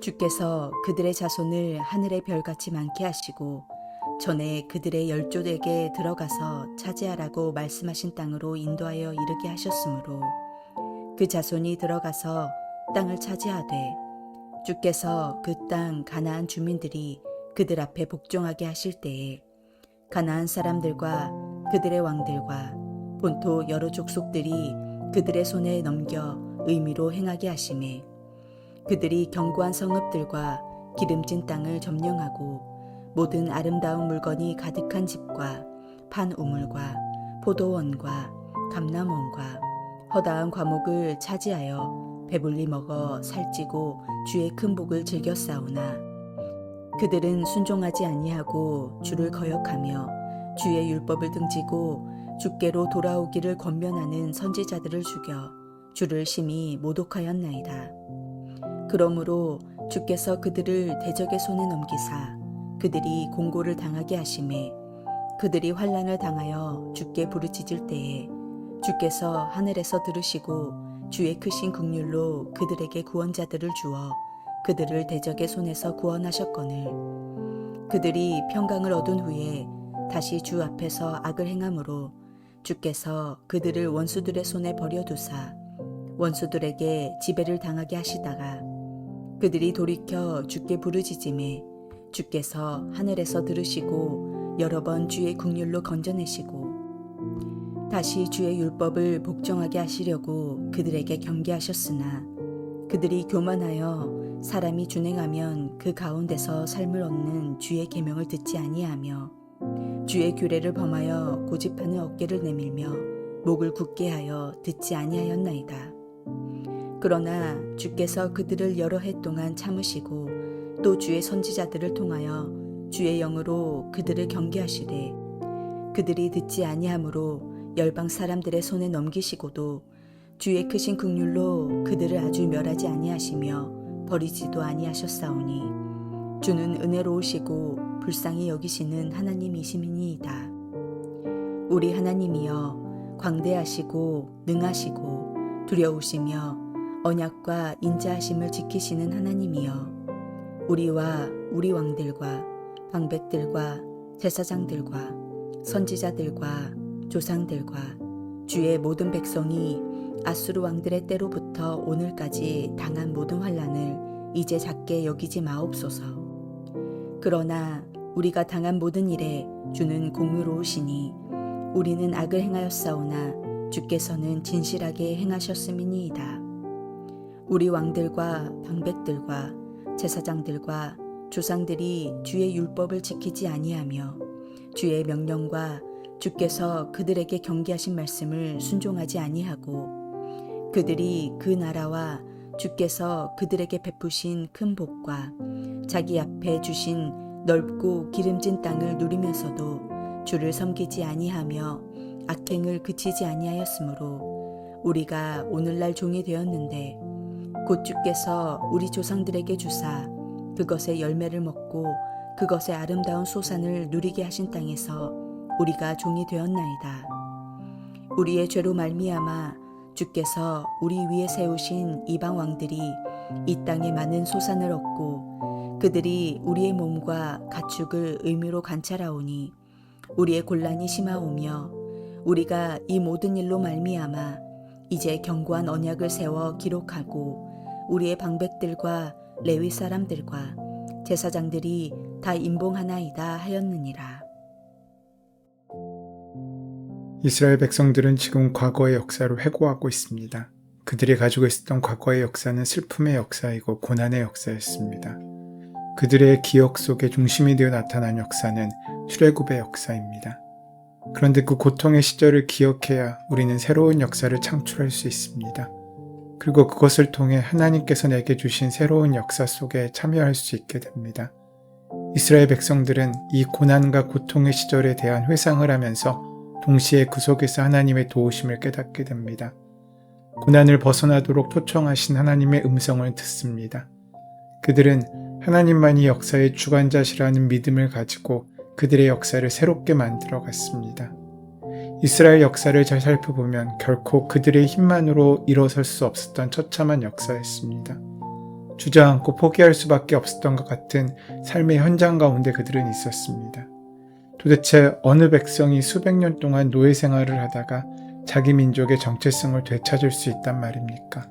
주께서 그들의 자손을 하늘의 별같이 많게 하시고 전에 그들의 열조에게 들어가서 차지하라고 말씀하신 땅으로 인도하여 이르게 하셨으므로 그 자손이 들어가서 땅을 차지하되 주께서 그 땅 가나안 주민들이 그들 앞에 복종하게 하실 때에 가나안 사람들과 그들의 왕들과 본토 여러 족속들이 그들의 손에 넘겨 의미로 행하게 하심에 그들이 견고한 성읍들과 기름진 땅을 점령하고 모든 아름다운 물건이 가득한 집과 판 우물과 포도원과 감람원과 허다한 과목을 차지하여 배불리 먹어 살찌고 주의 큰 복을 즐겨 싸우나 그들은 순종하지 아니하고 주를 거역하며 주의 율법을 등지고 주께로 돌아오기를 권면하는 선지자들을 죽여 주를 심히 모독하였나이다. 그러므로 주께서 그들을 대적의 손에 넘기사 그들이 공고를 당하게 하심에 그들이 환난을 당하여 주께 부르짖을 때에 주께서 하늘에서 들으시고 주의 크신 긍휼로 그들에게 구원자들을 주어 그들을 대적의 손에서 구원하셨거늘 그들이 평강을 얻은 후에 다시 주 앞에서 악을 행함으로 주께서 그들을 원수들의 손에 버려두사 원수들에게 지배를 당하게 하시다가 그들이 돌이켜 주께 부르짖음에 주께서 하늘에서 들으시고 여러 번 주의 긍휼로 건져내시고 다시 주의 율법을 복종하게 하시려고 그들에게 경계하셨으나 그들이 교만하여 사람이 준행하면 그 가운데서 삶을 얻는 주의 계명을 듣지 아니하며 주의 규례를 범하여 고집하는 어깨를 내밀며 목을 굳게 하여 듣지 아니하였나이다. 그러나 주께서 그들을 여러 해 동안 참으시고 또 주의 선지자들을 통하여 주의 영으로 그들을 경계하시되 그들이 듣지 아니하므로 열방 사람들의 손에 넘기시고도 주의 크신 긍휼로 그들을 아주 멸하지 아니하시며 버리지도 아니하셨사오니 주는 은혜로우시고 불쌍히 여기시는 하나님이심이니이다. 우리 하나님이여 광대하시고 능하시고 두려우시며 언약과 인자하심을 지키시는 하나님이여 우리와 우리 왕들과 방백들과 제사장들과 선지자들과 조상들과 주의 모든 백성이 아수르 왕들의 때로부터 오늘까지 당한 모든 환난을 이제 작게 여기지 마옵소서. 그러나 우리가 당한 모든 일에 주는 공의로우시니 우리는 악을 행하였사오나 주께서는 진실하게 행하셨음이니이다. 우리 왕들과 방백들과 제사장들과 조상들이 주의 율법을 지키지 아니하며 주의 명령과 주께서 그들에게 경계하신 말씀을 순종하지 아니하고 그들이 그 나라와 주께서 그들에게 베푸신 큰 복과 자기 앞에 주신 넓고 기름진 땅을 누리면서도 주를 섬기지 아니하며 악행을 그치지 아니하였으므로 우리가 오늘날 종이 되었는데 곧 주께서 우리 조상들에게 주사 그것의 열매를 먹고 그것의 아름다운 소산을 누리게 하신 땅에서 우리가 종이 되었나이다. 우리의 죄로 말미암아 주께서 우리 위에 세우신 이방 왕들이 이 땅에 많은 소산을 얻고 그들이 우리의 몸과 가축을 의미로 관찰하오니 우리의 곤란이 심하오며 우리가 이 모든 일로 말미암아 이제 견고한 언약을 세워 기록하고 우리의 방백들과 레위 사람들과 제사장들이 다 임봉하나이다 하였느니라. 이스라엘 백성들은 지금 과거의 역사를 회고하고 있습니다. 그들이 가지고 있었던 과거의 역사는 슬픔의 역사이고 고난의 역사였습니다. 그들의 기억 속에 중심이 되어 나타난 역사는 출애굽의 역사입니다. 그런데 그 고통의 시절을 기억해야 우리는 새로운 역사를 창출할 수 있습니다. 그리고 그것을 통해 하나님께서 내게 주신 새로운 역사 속에 참여할 수 있게 됩니다. 이스라엘 백성들은 이 고난과 고통의 시절에 대한 회상을 하면서 동시에 그 속에서 하나님의 도우심을 깨닫게 됩니다. 고난을 벗어나도록 초청하신 하나님의 음성을 듣습니다. 그들은 하나님만이 역사의 주관자시라는 믿음을 가지고 그들의 역사를 새롭게 만들어 갔습니다. 이스라엘 역사를 잘 살펴보면 결코 그들의 힘만으로 일어설 수 없었던 처참한 역사였습니다. 주저앉고 포기할 수밖에 없었던 것 같은 삶의 현장 가운데 그들은 있었습니다. 도대체 어느 백성이 수백 년 동안 노예 생활을 하다가 자기 민족의 정체성을 되찾을 수 있단 말입니까?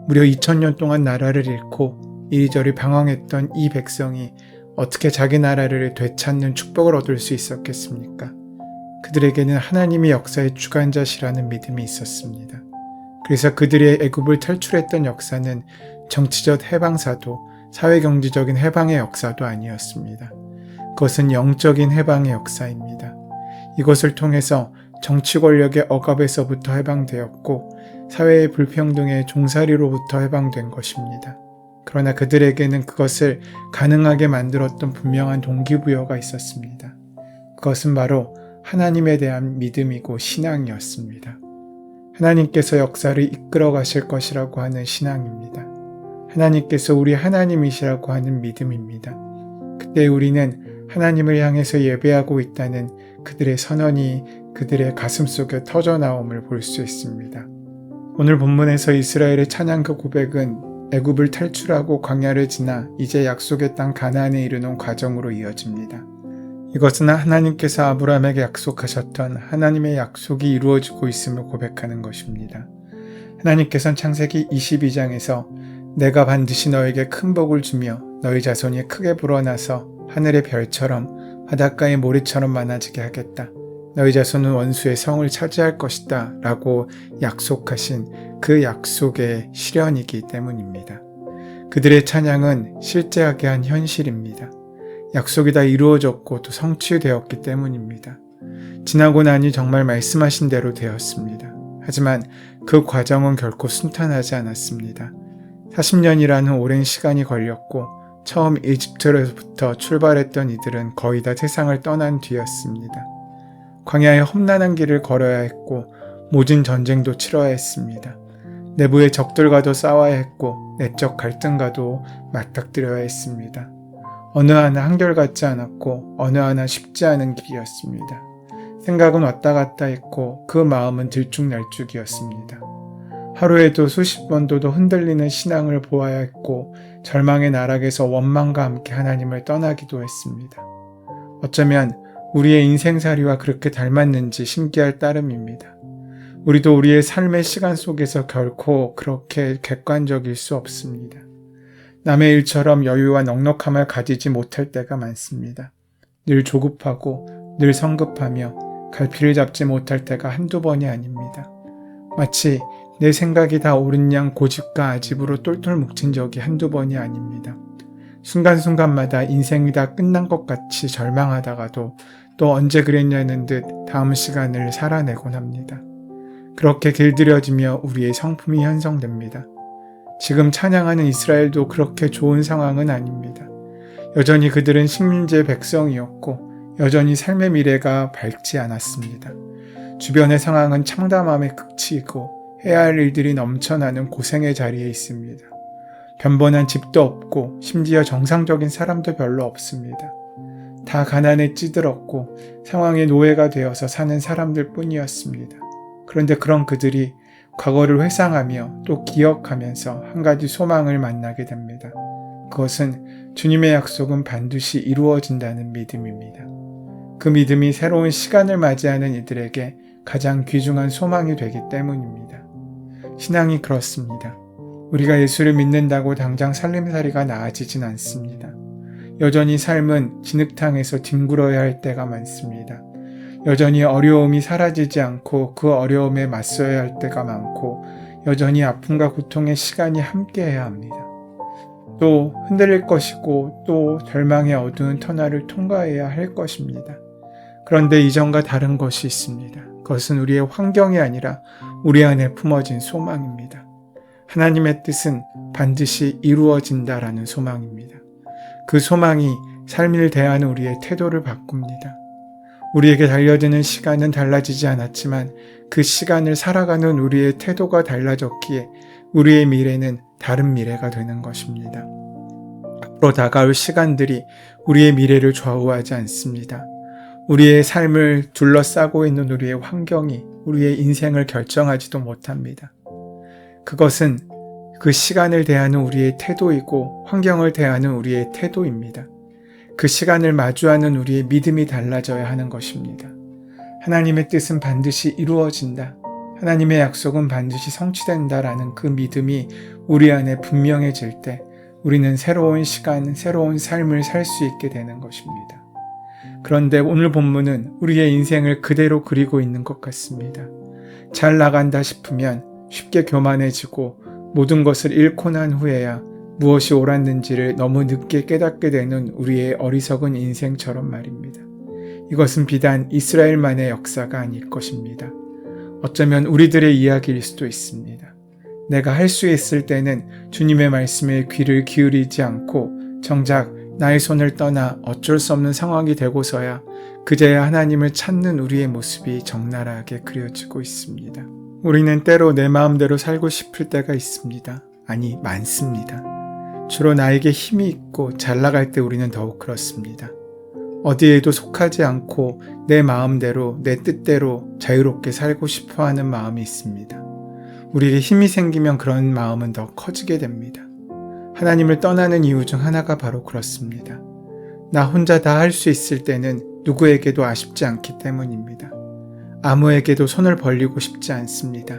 무려 2000년 동안 나라를 잃고 이리저리 방황했던 이 백성이 어떻게 자기 나라를 되찾는 축복을 얻을 수 있었겠습니까? 그들에게는 하나님이 역사의 주관자시라는 믿음이 있었습니다. 그래서 그들의 애굽을 탈출했던 역사는 정치적 해방사도, 사회경제적인 해방의 역사도 아니었습니다. 그것은 영적인 해방의 역사입니다. 이것을 통해서 정치 권력의 억압에서부터 해방되었고 사회의 불평등의 종살이로부터 해방된 것입니다. 그러나 그들에게는 그것을 가능하게 만들었던 분명한 동기부여가 있었습니다. 그것은 바로 하나님에 대한 믿음이고 신앙이었습니다. 하나님께서 역사를 이끌어 가실 것이라고 하는 신앙입니다. 하나님께서 우리 하나님이시라고 하는 믿음입니다. 그때 우리는 하나님을 향해서 예배하고 있다는 그들의 선언이 그들의 가슴 속에 터져나옴을 볼 수 있습니다. 오늘 본문에서 이스라엘의 찬양그 고백은 애굽을 탈출하고 광야를 지나 이제 약속의 땅 가나안에 이르는 과정으로 이어집니다. 이것은 하나님께서 아브라함에게 약속하셨던 하나님의 약속이 이루어지고 있음을 고백하는 것입니다. 하나님께서는 창세기 22장에서 내가 반드시 너에게 큰 복을 주며 너희 자손이 크게 불어나서 하늘의 별처럼 바닷가의 모래처럼 많아지게 하겠다. 너희 자손은 원수의 성을 차지할 것이다 라고 약속하신 그 약속의 실현이기 때문입니다. 그들의 찬양은 실제하게 한 현실입니다. 약속이 다 이루어졌고 또 성취되었기 때문입니다. 지나고 나니 정말 말씀하신 대로 되었습니다. 하지만 그 과정은 결코 순탄하지 않았습니다. 40년이라는 오랜 시간이 걸렸고 처음 이집트로부터 출발했던 이들은 거의 다 세상을 떠난 뒤였습니다. 광야의 험난한 길을 걸어야 했고 모진 전쟁도 치러야 했습니다. 내부의 적들과도 싸워야 했고 내적 갈등과도 맞닥뜨려야 했습니다. 어느 하나 한결같지 않았고 어느 하나 쉽지 않은 길이었습니다. 생각은 왔다 갔다 했고 그 마음은 들쭉날쭉이었습니다. 하루에도 수십 번도 흔들리는 신앙을 보아야 했고 절망의 나락에서 원망과 함께 하나님을 떠나기도 했습니다. 어쩌면 우리의 인생살이와 그렇게 닮았는지 신기할 따름입니다. 우리도 우리의 삶의 시간 속에서 결코 그렇게 객관적일 수 없습니다. 남의 일처럼 여유와 넉넉함을 가지지 못할 때가 많습니다. 늘 조급하고 늘 성급하며 갈피를 잡지 못할 때가 한두 번이 아닙니다. 마치 내 생각이 다 옳은 양 고집과 아집으로 똘똘 뭉친 적이 한두 번이 아닙니다. 순간순간마다 인생이 다 끝난 것 같이 절망하다가도 또 언제 그랬냐는 듯 다음 시간을 살아내곤 합니다. 그렇게 길들여지며 우리의 성품이 형성됩니다. 지금 찬양하는 이스라엘도 그렇게 좋은 상황은 아닙니다. 여전히 그들은 식민지의 백성이었고 여전히 삶의 미래가 밝지 않았습니다. 주변의 상황은 참담함의 극치이고 해야 할 일들이 넘쳐나는 고생의 자리에 있습니다. 변번한 집도 없고 심지어 정상적인 사람도 별로 없습니다. 다 가난에 찌들었고 상황의 노예가 되어서 사는 사람들 뿐이었습니다. 그런데 그런 그들이 과거를 회상하며 또 기억하면서 한 가지 소망을 만나게 됩니다. 그것은 주님의 약속은 반드시 이루어진다는 믿음입니다. 그 믿음이 새로운 시간을 맞이하는 이들에게 가장 귀중한 소망이 되기 때문입니다. 신앙이 그렇습니다. 우리가 예수를 믿는다고 당장 살림살이가 나아지진 않습니다. 여전히 삶은 진흙탕에서 뒹굴어야 할 때가 많습니다. 여전히 어려움이 사라지지 않고 그 어려움에 맞서야 할 때가 많고 여전히 아픔과 고통의 시간이 함께해야 합니다. 또 흔들릴 것이고 또 절망의 어두운 터널을 통과해야 할 것입니다. 그런데 이전과 다른 것이 있습니다. 그것은 우리의 환경이 아니라 우리 안에 품어진 소망입니다. 하나님의 뜻은 반드시 이루어진다라는 소망입니다. 그 소망이 삶을 대하는 우리의 태도를 바꿉니다. 우리에게 달려드는 시간은 달라지지 않았지만 그 시간을 살아가는 우리의 태도가 달라졌기에 우리의 미래는 다른 미래가 되는 것입니다. 앞으로 다가올 시간들이 우리의 미래를 좌우하지 않습니다. 우리의 삶을 둘러싸고 있는 우리의 환경이 우리의 인생을 결정하지도 못합니다. 그것은 그 시간을 대하는 우리의 태도이고 환경을 대하는 우리의 태도입니다. 그 시간을 마주하는 우리의 믿음이 달라져야 하는 것입니다. 하나님의 뜻은 반드시 이루어진다. 하나님의 약속은 반드시 성취된다라는 그 믿음이 우리 안에 분명해질 때 우리는 새로운 시간, 새로운 삶을 살 수 있게 되는 것입니다. 그런데 오늘 본문은 우리의 인생을 그대로 그리고 있는 것 같습니다. 잘 나간다 싶으면 쉽게 교만해지고 모든 것을 잃고 난 후에야 무엇이 옳았는지를 너무 늦게 깨닫게 되는 우리의 어리석은 인생처럼 말입니다. 이것은 비단 이스라엘만의 역사가 아닐 것입니다. 어쩌면 우리들의 이야기일 수도 있습니다. 내가 할 수 있을 때는 주님의 말씀에 귀를 기울이지 않고 정작 나의 손을 떠나 어쩔 수 없는 상황이 되고서야 그제야 하나님을 찾는 우리의 모습이 적나라하게 그려지고 있습니다. 우리는 때로 내 마음대로 살고 싶을 때가 있습니다. 아니, 많습니다. 주로 나에게 힘이 있고 잘 나갈 때 우리는 더욱 그렇습니다. 어디에도 속하지 않고 내 마음대로, 내 뜻대로 자유롭게 살고 싶어 하는 마음이 있습니다. 우리에게 힘이 생기면 그런 마음은 더 커지게 됩니다. 하나님을 떠나는 이유 중 하나가 바로 그렇습니다. 나 혼자 다 할 수 있을 때는 누구에게도 아쉽지 않기 때문입니다. 아무에게도 손을 벌리고 싶지 않습니다.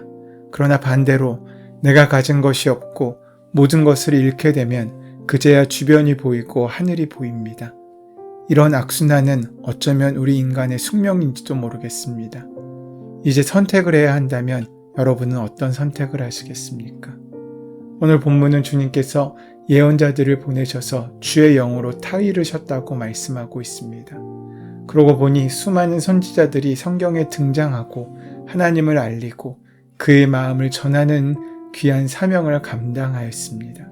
그러나 반대로 내가 가진 것이 없고 모든 것을 잃게 되면 그제야 주변이 보이고 하늘이 보입니다. 이런 악순환은 어쩌면 우리 인간의 숙명인지도 모르겠습니다. 이제 선택을 해야 한다면 여러분은 어떤 선택을 하시겠습니까? 오늘 본문은 주님께서 예언자들을 보내셔서 주의 영으로 타이르셨다고 말씀하고 있습니다. 그러고 보니 수많은 선지자들이 성경에 등장하고 하나님을 알리고 그의 마음을 전하는 귀한 사명을 감당하였습니다.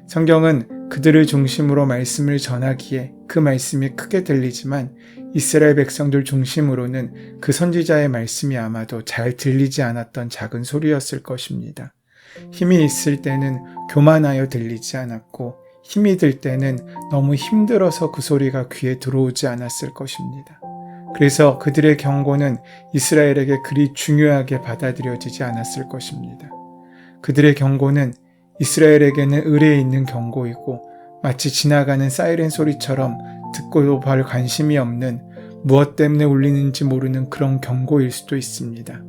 성경은 그들을 중심으로 말씀을 전하기에 그 말씀이 크게 들리지만 이스라엘 백성들 중심으로는 그 선지자의 말씀이 아마도 잘 들리지 않았던 작은 소리였을 것입니다. 힘이 있을 때는 교만하여 들리지 않았고 힘이 들 때는 너무 힘들어서 그 소리가 귀에 들어오지 않았을 것입니다. 그래서 그들의 경고는 이스라엘에게 그리 중요하게 받아들여지지 않았을 것입니다. 그들의 경고는 이스라엘에게는 의례에 있는 경고이고 마치 지나가는 사이렌 소리처럼 듣고도 별 관심이 없는 무엇 때문에 울리는지 모르는 그런 경고일 수도 있습니다.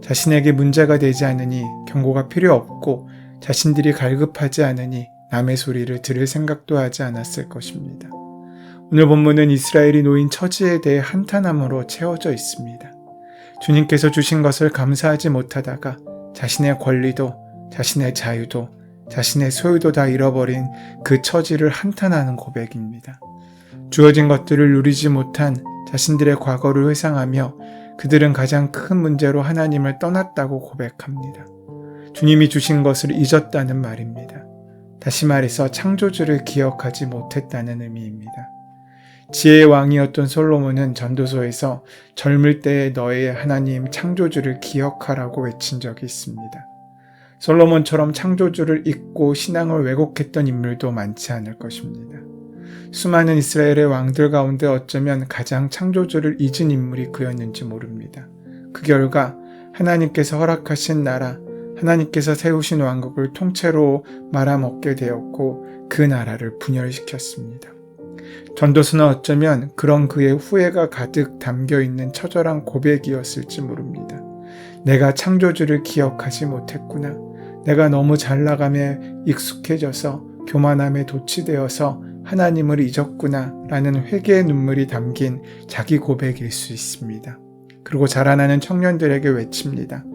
자신에게 문제가 되지 않으니 경고가 필요 없고 자신들이 갈급하지 않으니 남의 소리를 들을 생각도 하지 않았을 것입니다. 오늘 본문은 이스라엘이 놓인 처지에 대해 한탄함으로 채워져 있습니다. 주님께서 주신 것을 감사하지 못하다가 자신의 권리도 자신의 자유도 자신의 소유도 다 잃어버린 그 처지를 한탄하는 고백입니다. 주어진 것들을 누리지 못한 자신들의 과거를 회상하며 그들은 가장 큰 문제로 하나님을 떠났다고 고백합니다. 주님이 주신 것을 잊었다는 말입니다. 다시 말해서 창조주를 기억하지 못했다는 의미입니다. 지혜의 왕이었던 솔로몬은 전도서에서 젊을 때의 너의 하나님 창조주를 기억하라고 외친 적이 있습니다. 솔로몬처럼 창조주를 잊고 신앙을 왜곡했던 인물도 많지 않을 것입니다. 수많은 이스라엘의 왕들 가운데 어쩌면 가장 창조주를 잊은 인물이 그였는지 모릅니다. 그 결과 하나님께서 허락하신 나라, 하나님께서 세우신 왕국을 통째로 말아먹게 되었고 그 나라를 분열시켰습니다. 전도서는 어쩌면 그런 그의 후회가 가득 담겨있는 처절한 고백이었을지 모릅니다. 내가 창조주를 기억하지 못했구나. 내가 너무 잘 나감에 익숙해져서 교만함에 도취되어서 하나님을 잊었구나 라는 회개의 눈물이 담긴 자기 고백일 수 있습니다. 그리고 자라나는 청년들에게 외칩니다.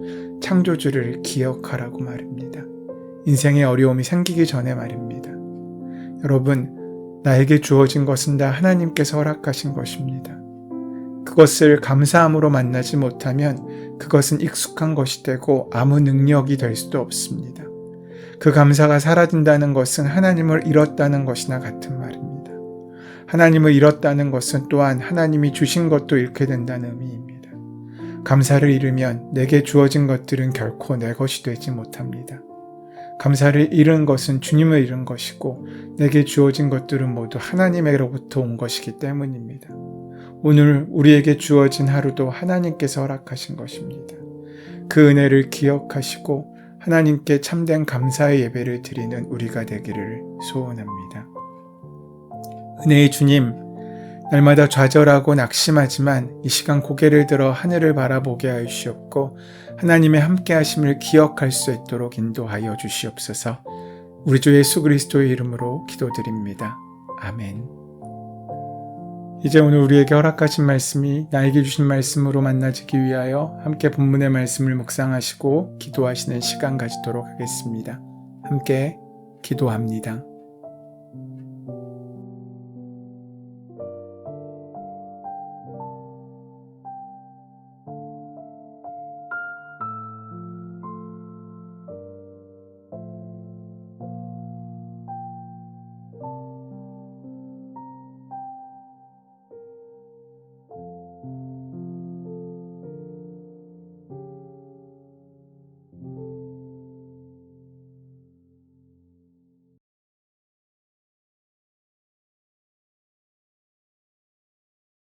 창조주를 기억하라고 말입니다. 인생에 어려움이 생기기 전에 말입니다. 여러분, 나에게 주어진 것은 다 하나님께서 허락하신 것입니다. 그것을 감사함으로 만나지 못하면 그것은 익숙한 것이 되고 아무 능력이 될 수도 없습니다. 그 감사가 사라진다는 것은 하나님을 잃었다는 것이나 같은 말입니다. 하나님을 잃었다는 것은 또한 하나님이 주신 것도 잃게 된다는 의미입니다. 감사를 잃으면 내게 주어진 것들은 결코 내 것이 되지 못합니다. 감사를 잃은 것은 주님을 잃은 것이고 내게 주어진 것들은 모두 하나님으로부터 온 것이기 때문입니다. 오늘 우리에게 주어진 하루도 하나님께서 허락하신 것입니다. 그 은혜를 기억하시고 하나님께 참된 감사의 예배를 드리는 우리가 되기를 소원합니다. 은혜의 주님, 날마다 좌절하고 낙심하지만 이 시간 고개를 들어 하늘을 바라보게 하여 주시옵고 하나님의 함께하심을 기억할 수 있도록 인도하여 주시옵소서. 우리 주 예수 그리스도의 이름으로 기도드립니다. 아멘. 이제 오늘 우리에게 허락하신 말씀이 나에게 주신 말씀으로 만나지기 위하여 함께 본문의 말씀을 묵상하시고 기도하시는 시간 가지도록 하겠습니다. 함께 기도합니다.